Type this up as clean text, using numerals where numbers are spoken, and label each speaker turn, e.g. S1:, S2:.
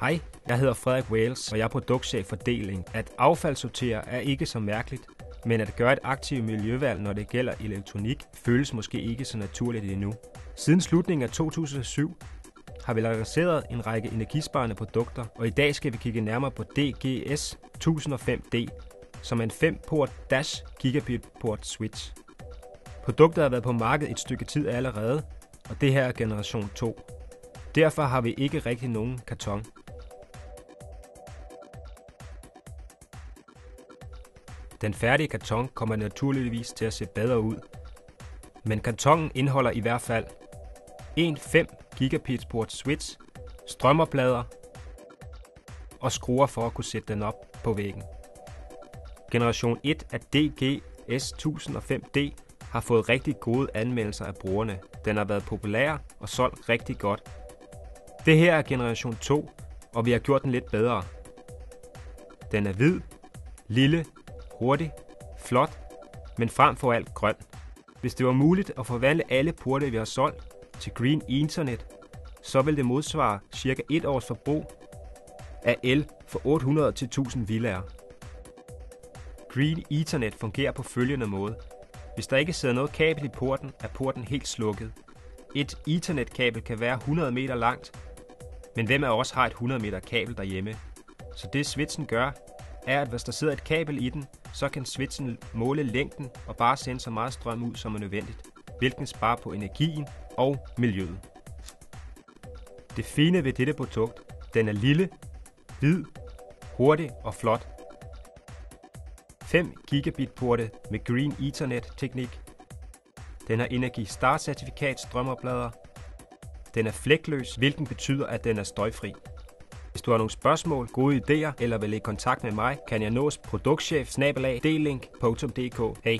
S1: Hej, jeg hedder Frederik Wales, og jeg er produktchef for D-Link. At affaldssortere er ikke så mærkeligt, men at gøre et aktivt miljøvalg, når det gælder elektronik, føles måske ikke så naturligt endnu. Siden slutningen af 2007 har vi lanceret en række energisparende produkter, og i dag skal vi kigge nærmere på DGS 1005D, som er en 5-port Dash Gigabit-port switch. Produktet har været på markedet et stykke tid allerede, og det her er generation 2. Derfor har vi ikke rigtig nogen karton. Den færdige karton kommer naturligvis til at se bedre ud, men kartonen indeholder i hvert fald en 5 gigabit port switch, strømoplader og skruer for at kunne sætte den op på væggen. Generation 1 af DGS 1005D har fået rigtig gode anmeldelser af brugerne. Den har været populær og solgt rigtig godt. Det her er generation 2, og vi har gjort den lidt bedre. Den er hvid, lille, hurtig, flot, men frem for alt grøn. Hvis det var muligt at forvandle alle porte, vi har solgt, til Green Ethernet, så vil det modsvare ca. 1 års forbrug af el for 800 til 1000 villaer. Green Ethernet fungerer på følgende måde. Hvis der ikke sidder noget kabel i porten, er porten helt slukket. Et Ethernet-kabel kan være 100 meter langt, men hvem af os har et 100 meter kabel derhjemme? Så det switchen gør, er, at hvis der sidder et kabel i den, så kan switchen måle længden og bare sende så meget strøm ud, som er nødvendigt, hvilket sparer på energien og miljøet. Det fine ved dette produkt, den er lille, hvid, hurtig og flot. 5 gigabit porte med Green Ethernet teknik. Den har Energy Star certifikat strømoplader. Den er flækløs, hvilket betyder, at den er støjfri. Hvis du har nogle spørgsmål, gode idéer eller vil i kontakt med mig, kan jeg nås produktchef @dlink.dk. Hej!